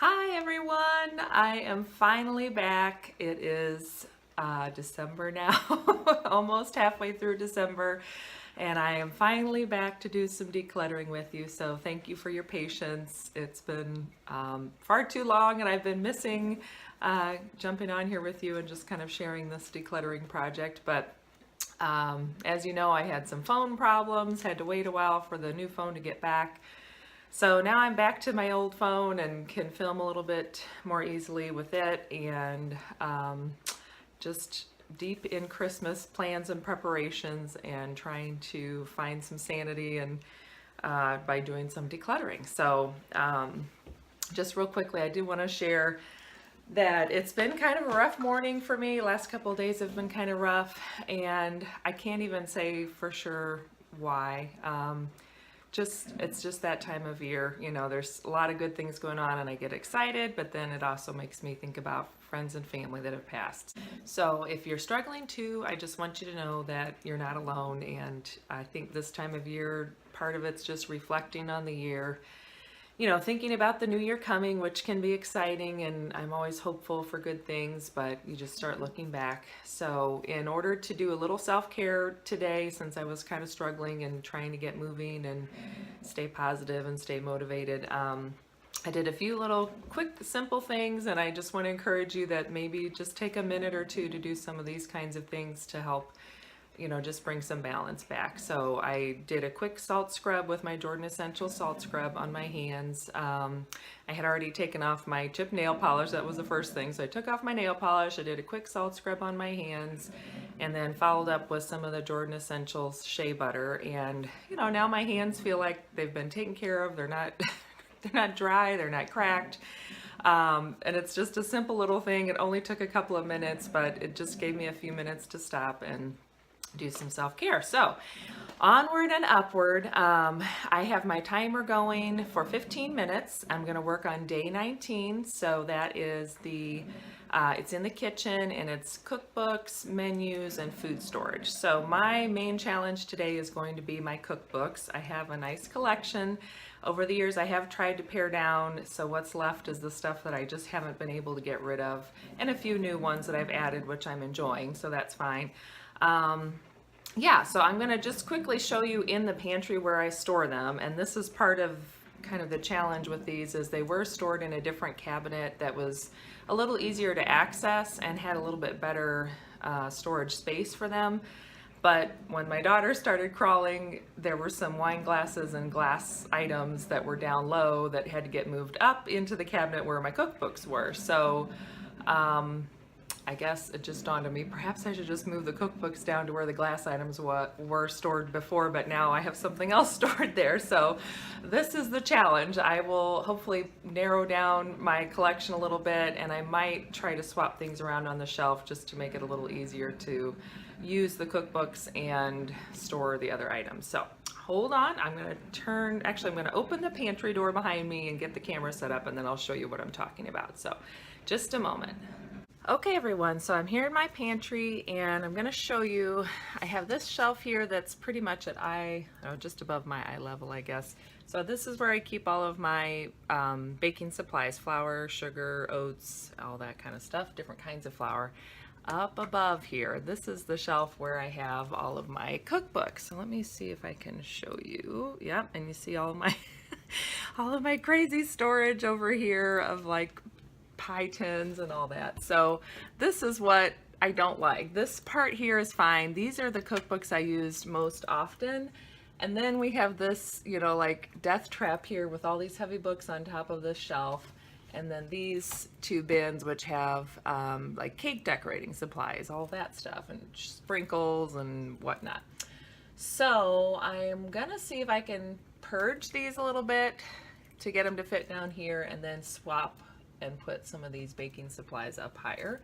Hi everyone, I am finally back. It is December now, almost halfway through December, and I am finally back to do some decluttering with you. So thank you for your patience. It's been far too long and I've been missing jumping on here with you and just kind of sharing this decluttering project. But as you know, I had some phone problems, had to wait a while for the new phone to get back. So now I'm back to my old phone and can film a little bit more easily with it, and just deep in Christmas plans and preparations and trying to find some sanity and by doing some decluttering. So just real quickly, I do want to share that it's been kind of a rough morning for me. Last couple of days have been kind of rough, and I can't even say for sure why. It's just that time of year. You know, there's a lot of good things going on and I get excited, but then it also makes me think about friends and family that have passed. So if you're struggling too, I just want you to know that you're not alone. And I think this time of year, part of it's just reflecting on the year, you know, thinking about the new year coming, which can be exciting, and I'm always hopeful for good things, but you just start looking back. So in order to do a little self-care today, since I was kind of struggling and trying to get moving and stay positive and stay motivated, I did a few little quick, simple things, and I just want to encourage you that maybe just take a minute or two to do some of these kinds of things to help, you know, just bring some balance back. So I did a quick salt scrub with my Jordan Essential Salt Scrub on my hands. I had already taken off my chipped nail polish. That was the first thing. So I took off my nail polish. I did a quick salt scrub on my hands and then followed up with some of the Jordan Essentials shea butter. And, you know, now my hands feel like they've been taken care of. They're not, they're not dry. They're not cracked. And it's just a simple little thing. It only took a couple of minutes, but it just gave me a few minutes to stop and do some self-care. So onward and upward. I have my timer going for 15 minutes. I'm going to work on day 19. So that is it's in the kitchen, and it's cookbooks, menus, and food storage. So my main challenge today is going to be my cookbooks. I have a nice collection. Over the years, I have tried to pare down, so what's left is the stuff that I just haven't been able to get rid of, and a few new ones that I've added, which I'm enjoying, so that's fine. Yeah, so I'm going to just quickly show you in the pantry where I store them, and this is part of kind of the challenge with these, is they were stored in a different cabinet that was a little easier to access and had a little bit better storage space for them. But when my daughter started crawling, there were some wine glasses and glass items that were down low that had to get moved up into the cabinet where my cookbooks were. So I guess it just dawned on me, perhaps I should just move the cookbooks down to where the glass items were stored before, but now I have something else stored there. So this is the challenge. I will hopefully narrow down my collection a little bit, and I might try to swap things around on the shelf just to make it a little easier to use the cookbooks and store the other items. So hold on, I'm going to open the pantry door behind me and get the camera set up, and then I'll show you what I'm talking about. So just a moment. Okay everyone, so I'm here in my pantry and I'm going to show you, I have this shelf here that's pretty much at just above my eye level, I guess. So this is where I keep all of my baking supplies, flour, sugar, oats, all that kind of stuff, different kinds of flour. Up above here, this is the shelf where I have all of my cookbooks. So let me see if I can show you. Yep, and you see all of my all of my crazy storage over here of like pie tins and all that. So this is what I don't like. This part here is fine. These are the cookbooks I used most often. And then we have this, you know, like death trap here with all these heavy books on top of this shelf. And then these two bins, which have like cake decorating supplies, all that stuff, and sprinkles and whatnot. So I'm gonna see if I can purge these a little bit to get them to fit down here, and then swap and put some of these baking supplies up higher.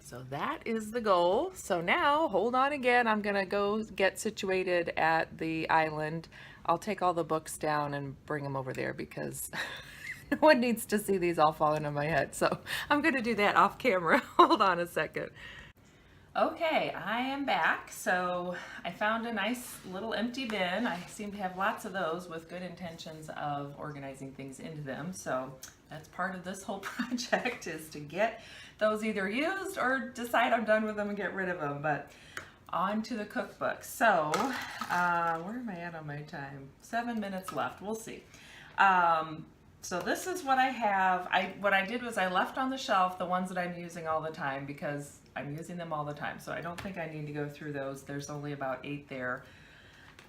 So that is the goal. So now, hold on again, I'm gonna go get situated at the island. I'll take all the books down and bring them over there because no one needs to see these all falling on my head. So I'm gonna do that off camera. Hold on a second. Okay, I am back. So I found a nice little empty bin. I seem to have lots of those with good intentions of organizing things into them. So that's part of this whole project, is to get those either used or decide I'm done with them and get rid of them. But on to the cookbook. So where am I at on my time? 7 minutes left. We'll see. So this is what I have. What I did was I left on the shelf the ones that I'm using all the time because I'm using them all the time. So I don't think I need to go through those. There's only about 8 there.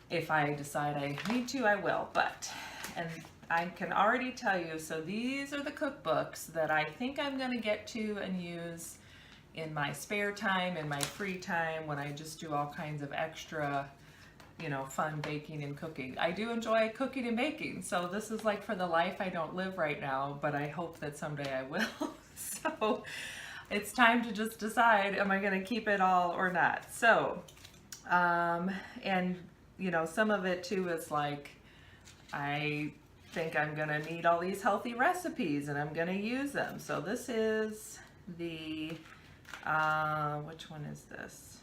If I decide I need to, I will. And I can already tell you, so these are the cookbooks that I think I'm going to get to and use in my spare time, in my free time, when I just do all kinds of extra, fun baking and cooking. I do enjoy cooking and baking, so this is like for the life I don't live right now, but I hope that someday I will. So it's time to just decide, am I going to keep it all or not? So, and some of it too is like, I think I'm going to need all these healthy recipes and I'm going to use them. So this is the, which one is this?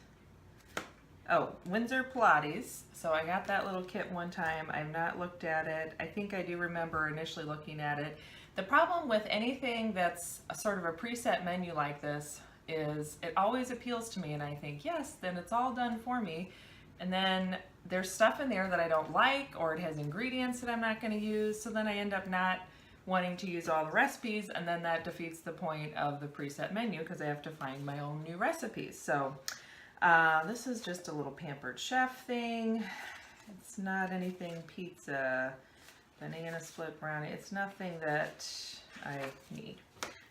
Oh, Windsor Pilates. So I got that little kit one time. I've not looked at it. I think I do remember initially looking at it. The problem with anything that's a sort of a preset menu like this is it always appeals to me and I think, yes, then it's all done for me. And then there's stuff in there that I don't like, or it has ingredients that I'm not going to use. So then I end up not wanting to use all the recipes, and then that defeats the point of the preset menu because I have to find my own new recipes. So this is just a little Pampered Chef thing. It's not anything pizza, banana split brownie. It's nothing that I need.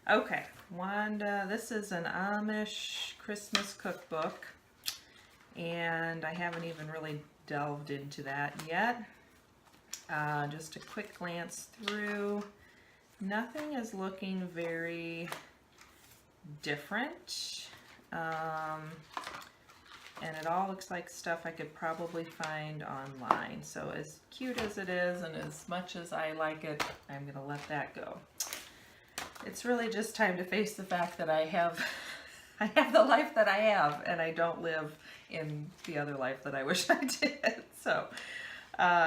Okay, Wanda, this is an Amish Christmas cookbook, and I haven't even really delved into that yet. Just a quick glance through. Nothing is looking very different. And it all looks like stuff I could probably find online. So as cute as it is and as much as I like it, I'm going to let that go. It's really just time to face the fact that I have the life that I have, and I don't live in the other life that I wish I did. So,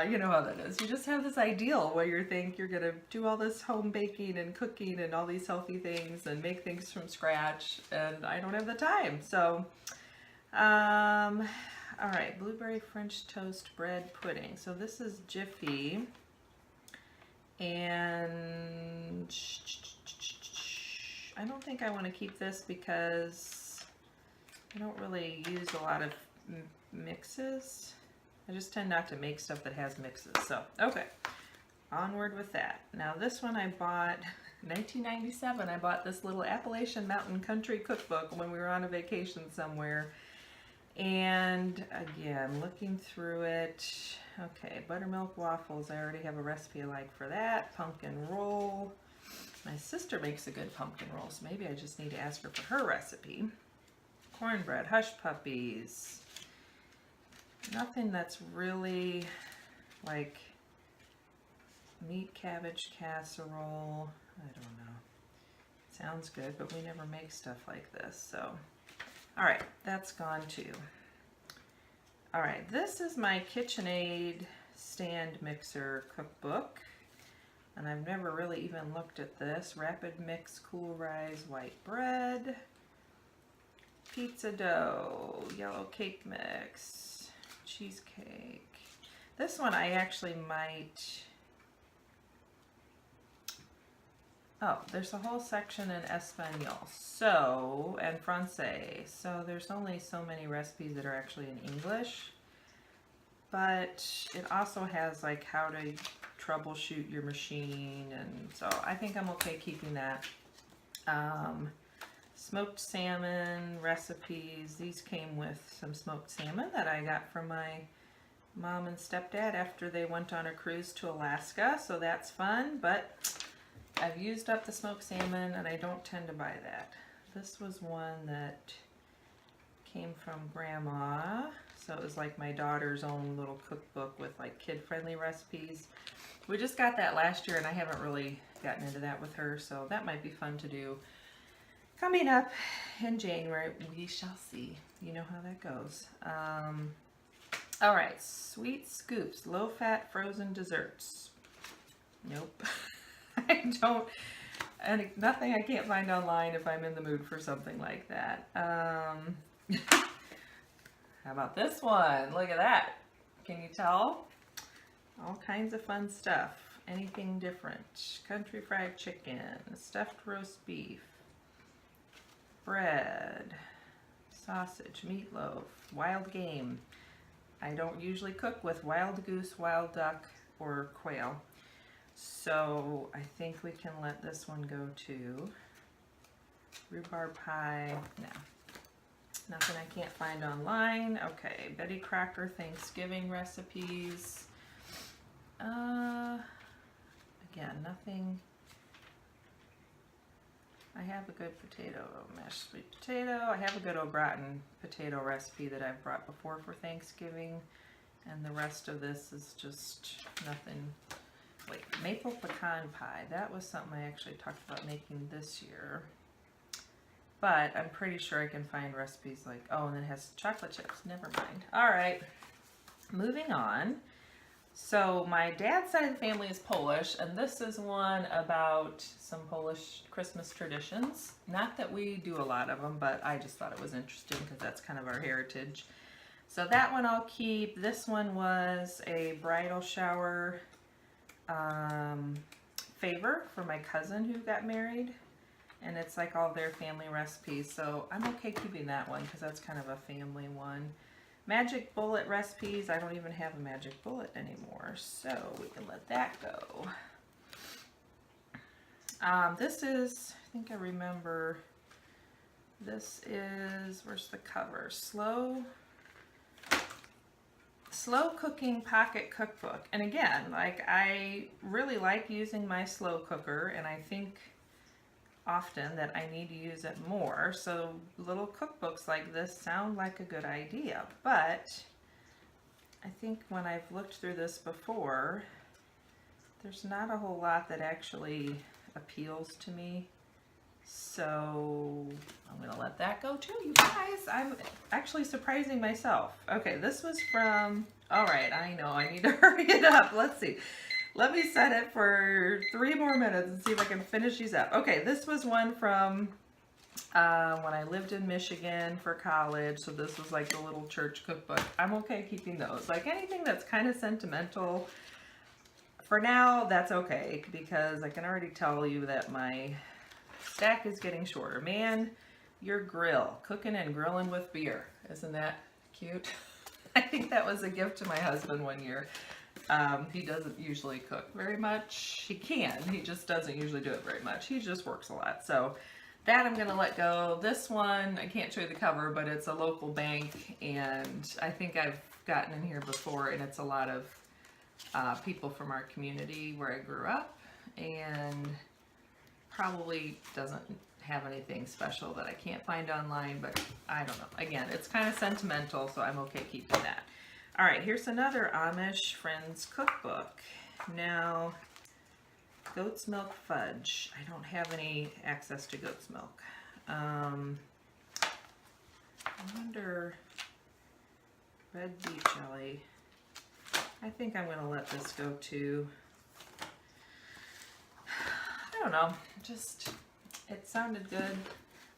you know how that is. You just have this ideal where you think you're going to do all this home baking and cooking and all these healthy things and make things from scratch, and I don't have the time. So, all right, blueberry French toast bread pudding. So this is Jiffy, and I don't think I want to keep this because I don't really use a lot of mixes. I just tend not to make stuff that has mixes. So, okay, onward with that. Now this one I bought, 1997, I bought this little Appalachian Mountain Country cookbook when we were on a vacation somewhere. And again, looking through it, okay, buttermilk waffles, I already have a recipe I like for that. Pumpkin roll. My sister makes a good pumpkin roll, so maybe I just need to ask her for her recipe. Cornbread, hush puppies. Nothing that's really like meat cabbage casserole. I don't know. Sounds good, but we never make stuff like this, so. All right, that's gone too. All right, this is my KitchenAid stand mixer cookbook, and I've never really even looked at this. Rapid mix, cool rise, white bread, pizza dough, yellow cake mix, cheesecake. This one I actually might. Oh, there's a whole section in Espanol, so, and Francais, so there's only so many recipes that are actually in English, but it also has like how to troubleshoot your machine, and so I think I'm okay keeping that. Smoked salmon recipes, these came with some smoked salmon that I got from my mom and stepdad after they went on a cruise to Alaska, so that's fun, but I've used up the smoked salmon and I don't tend to buy that. This was one that came from Grandma, so it was like my daughter's own little cookbook with like kid-friendly recipes. We just got that last year and I haven't really gotten into that with her, so that might be fun to do. coming up in January. We shall see. You know how that goes. All right, Sweet Scoops, low-fat frozen desserts. Nope. I don't, and nothing I can't find online if I'm in the mood for something like that. How about this one? Look at that. Can you tell? All kinds of fun stuff. Anything different. Country fried chicken, stuffed roast beef, bread, sausage, meatloaf, wild game. I don't usually cook with wild goose, wild duck, or quail. So I think we can let this one go to rhubarb pie. No, nothing I can't find online. Okay, Betty Crocker Thanksgiving recipes. Again, nothing. I have a good potato, mashed sweet potato. I have a good au gratin potato recipe that I've brought before for Thanksgiving. And the rest of this is just nothing. Wait, maple pecan pie. That was something I actually talked about making this year. But I'm pretty sure I can find recipes like, oh, and it has chocolate chips. Never mind. All right, moving on. So my dad's side of the family is Polish, and this is one about some Polish Christmas traditions. Not that we do a lot of them, but I just thought it was interesting because that's kind of our heritage. So that one I'll keep. This one was a bridal shower favor for my cousin who got married, and it's like all their family recipes, so I'm okay keeping that one because that's kind of a family one. Magic bullet recipes. I don't even have a magic bullet anymore, so we can let that go. This is, I think I remember, this is, where's the cover? Slow cooking pocket cookbook. And again, like, I really like using my slow cooker, and I think often that I need to use it more. So little cookbooks like this sound like a good idea, but I think when I've looked through this before, there's not a whole lot that actually appeals to me. So I'm gonna let that go too, you guys. I'm actually surprising myself. Okay, this was from, all right, I know, I need to hurry it up. Let's see. Let me set it for 3 more minutes and see if I can finish these up. Okay, this was one from when I lived in Michigan for college. So this was like the little church cookbook. I'm okay keeping those. Like anything that's kind of sentimental, for now, that's okay, because I can already tell you that my stack is getting shorter. Man, your grill, cooking and grilling with beer. Isn't that cute? I think that was a gift to my husband one year. He doesn't usually cook very much. He can, he just doesn't usually do it very much. He just works a lot. So that I'm gonna let go. This one, I can't show you the cover, but it's a local bank, and I think I've gotten in here before, and it's a lot of people from our community where I grew up, and probably doesn't have anything special that I can't find online, but I don't know. Again, it's kind of sentimental, so I'm okay keeping that. All right, here's another Amish Friends cookbook. Now, goat's milk fudge. I don't have any access to goat's milk. I wonder, red beet jelly. I think I'm gonna let this go too. I don't know, just, it sounded good.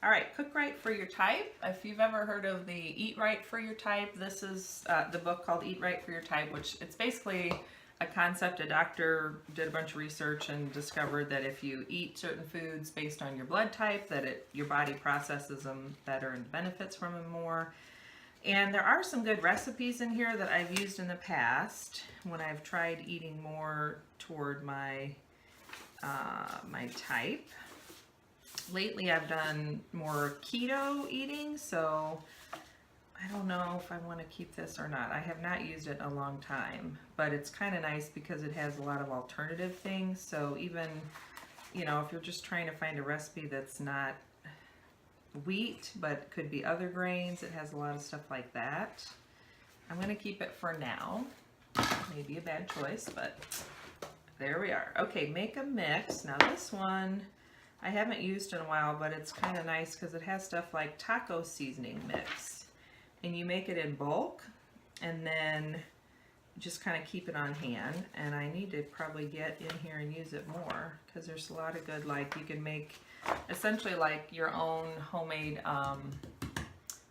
All right, Cook Right for Your Type. If you've ever heard of the Eat Right for Your Type, this is the book called Eat Right for Your Type, which it's basically a concept. A doctor did a bunch of research and discovered that if you eat certain foods based on your blood type, that your body processes them better and benefits from them more. And there are some good recipes in here that I've used in the past when I've tried eating more toward my my type. Lately I've done more keto eating, so I don't know if I want to keep this or not. I have not used it in a long time, but it's kind of nice because it has a lot of alternative things. So even, you know, if you're just trying to find a recipe that's not wheat but could be other grains, it has a lot of stuff like that. I'm going to keep it for now. Maybe a bad choice, but there we are. Okay, make a mix. Now this one, I haven't used in a while, but it's kind of nice because it has stuff like taco seasoning mix. And you make it in bulk and then just kind of keep it on hand. And I need to probably get in here and use it more because there's a lot of good, like you can make essentially like your own homemade,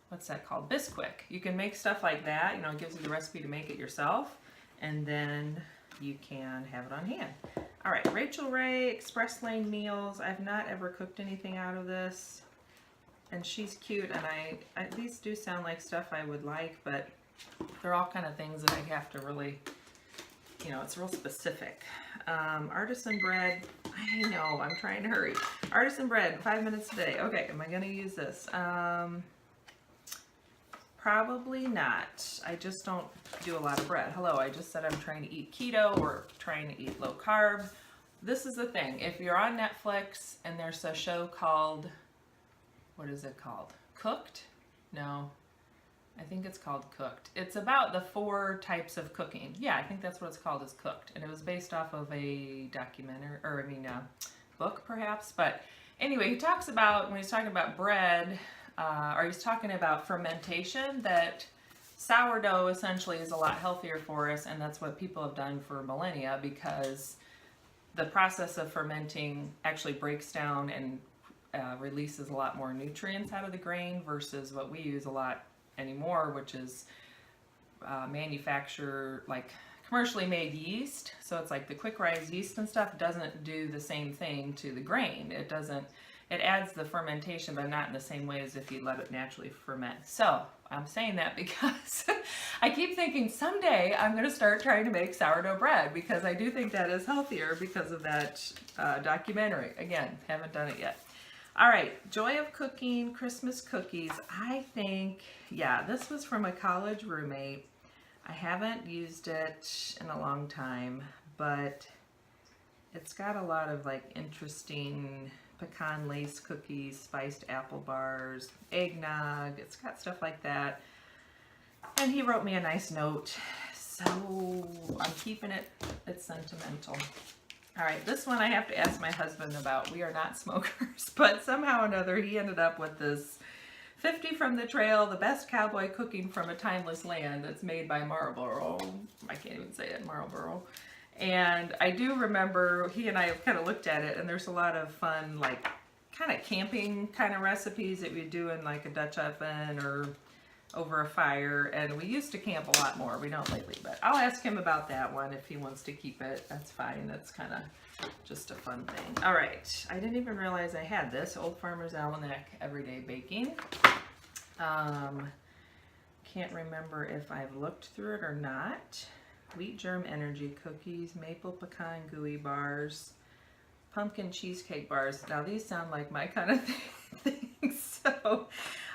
what's that called? Bisquick. You can make stuff like that, you know, it gives you the recipe to make it yourself, and then you can have it on hand. All right, Rachel Ray, Express Lane Meals. I've not ever cooked anything out of this, and she's cute, and I these do sound like stuff I would like, but they're all kind of things that I have to really, you know, it's real specific. Artisan bread, I know, I'm trying to hurry. Artisan bread, 5 minutes a day. Okay, am I gonna use this? Probably not. I just don't do a lot of bread. Hello, I just said I'm trying to eat keto or trying to eat low carb. This is the thing. If you're on Netflix and there's a show called, what is it called? Cooked? No, I think it's called Cooked. It's about the 4 types of cooking. Yeah, I think that's what it's called, is Cooked. And it was based off of a documentary, or I mean, book perhaps. But anyway, he talks about, when he's talking about bread, or he's talking about fermentation, that sourdough essentially is a lot healthier for us, and that's what people have done for millennia, because the process of fermenting actually breaks down and releases a lot more nutrients out of the grain versus what we use a lot anymore, which is manufacture, like commercially made yeast. So it's like the quick rise yeast and stuff doesn't do the same thing to the grain. It doesn't. It adds the fermentation, but not in the same way as if you let it naturally ferment. So I'm saying that because I keep thinking someday I'm going to start trying to make sourdough bread, because I do think that is healthier because of that documentary. Again, haven't done it yet. All right, Joy of Cooking Christmas cookies. I think, yeah, this was from a college roommate. I haven't used it in a long time, but it's got a lot of like interesting pecan lace cookies, spiced apple bars, eggnog. It's got stuff like that. And he wrote me a nice note, so I'm keeping it. It's sentimental. All right, this one I have to ask my husband about. We are not smokers, but somehow or another he ended up with this 50 from the Trail, the best cowboy cooking from a timeless land, that's made by Marlboro. I can't even say it, Marlboro. And I do remember he and I have kind of looked at it, and there's a lot of fun, like kind of camping kind of recipes that we do in like a Dutch oven or over a fire. And we used to camp a lot more. We don't lately, but I'll ask him about that one if he wants to keep it. That's fine. That's kind of just a fun thing. All right. I didn't even realize I had this Old Farmer's Almanac Everyday Baking. Can't remember if I've looked through it or not. Wheat germ energy cookies, maple pecan gooey bars, pumpkin cheesecake bars. Now these sound like my kind of things. So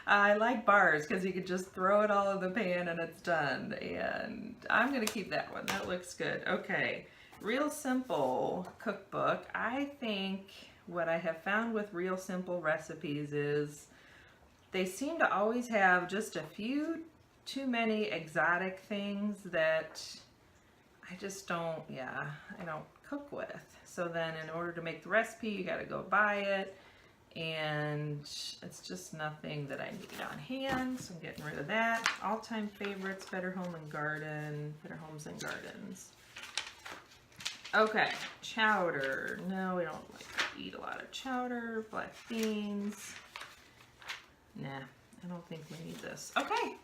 I like bars because you can just throw it all in the pan and it's done. And I'm going to keep that one. That looks good. Okay. Real Simple cookbook. I think what I have found with Real Simple recipes is they seem to always have just a few too many exotic things that I just don't, I don't cook with. So then in order to make the recipe, you got to go buy it. And it's just nothing that I need on hand. So I'm getting rid of that. All-time favorites, Better Home and Garden, Better Homes and Gardens. Okay, chowder. No, we don't like to eat a lot of chowder. Black beans. Nah, I don't think we need this. Okay.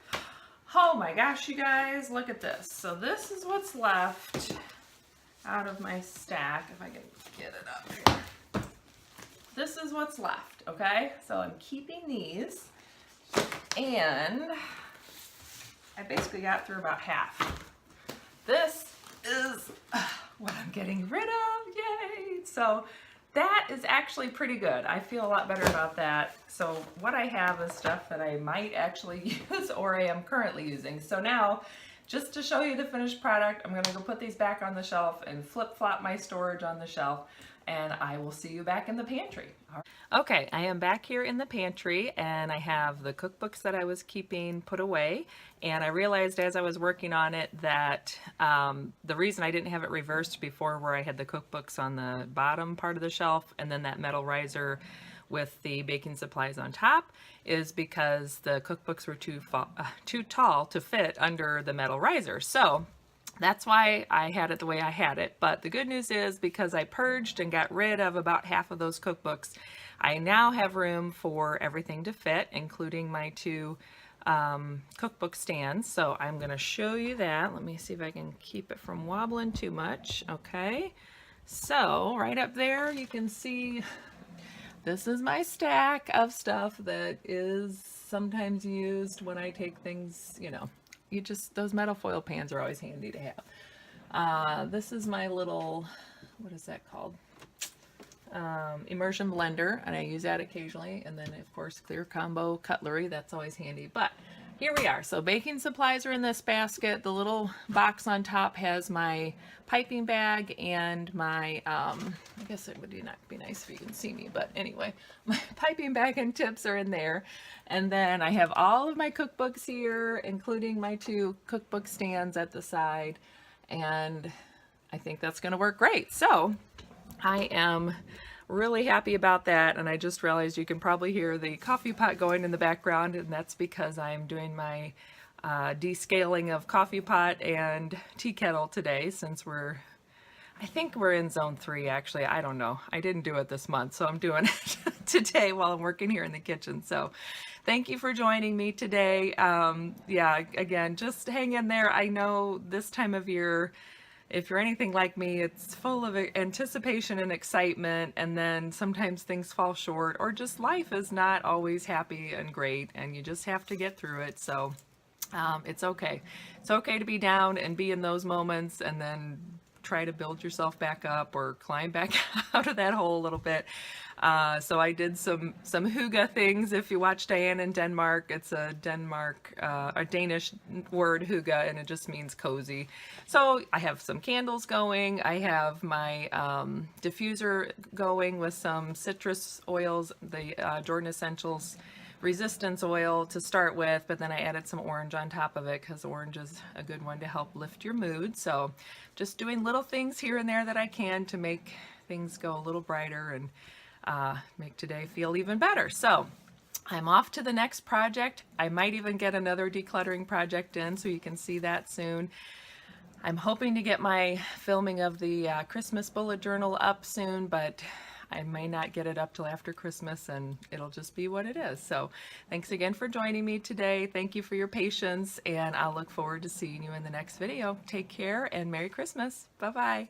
Oh my gosh, you guys, look at this. So this is what's left out of my stack, if I can get it up here. This is what's left, okay? So I'm keeping these, and I basically got through about half. This is what I'm getting rid of, yay! So that is actually pretty good. I feel a lot better about that. So what I have is stuff that I might actually use or I am currently using. So now, just to show you the finished product, I'm gonna go put these back on the shelf and flip-flop my storage on the shelf. and I will see you back in the pantry. Okay, I am back here in the pantry, and I have the cookbooks that I was keeping put away, and I realized as I was working on it that the reason I didn't have it reversed before, where I had the cookbooks on the bottom part of the shelf and then that metal riser with the baking supplies on top, is because the cookbooks were too tall to fit under the metal riser. So that's why I had it the way I had it. But the good news is, because I purged and got rid of about half of those cookbooks, I now have room for everything to fit, including my two cookbook stands. So I'm going to show you that. Let me see if I can keep it from wobbling too much. Okay. So right up there, you can see this is my stack of stuff that is sometimes used when I take things, you know, those metal foil pans are always handy to have. This is my little, what is that called? Immersion blender, and I use that occasionally. And then of course clear combo cutlery, that's always handy. But here we are. So baking supplies are in this basket. The little box on top has my piping bag and my, I guess it would not be nice if you can see me, but anyway, my piping bag and tips are in there. And then I have all of my cookbooks here, including my two cookbook stands at the side. And I think that's going to work great. So I am really happy about that, and I just realized you can probably hear the coffee pot going in the background, and that's because I'm doing my descaling of coffee pot and tea kettle today, since I think we're in zone 3 actually. I don't know. I didn't do it this month, so I'm doing it today while I'm working here in the kitchen. So thank you for joining me today. Yeah, again, just hang in there. I know this time of year, if you're anything like me, it's full of anticipation and excitement, and then sometimes things fall short, or just life is not always happy and great, and you just have to get through it. So it's okay. It's okay to be down and be in those moments, and then try to build yourself back up or climb back out of that hole a little bit. So I did some hygge things. If you watch Diane in Denmark, it's a Danish word, hygge, and it just means cozy. So I have some candles going. I have my diffuser going with some citrus oils, the Jordan Essentials Resistance oil to start with, but then I added some orange on top of it because orange is a good one to help lift your mood. So just doing little things here and there that I can to make things go a little brighter and make today feel even better. So I'm off to the next project. I might even get another decluttering project in, so you can see that soon. I'm hoping to get my filming of the Christmas bullet journal up soon, but I may not get it up till after Christmas, and it'll just be what it is. So thanks again for joining me today. Thank you for your patience, and I'll look forward to seeing you in the next video. Take care and Merry Christmas. Bye-bye.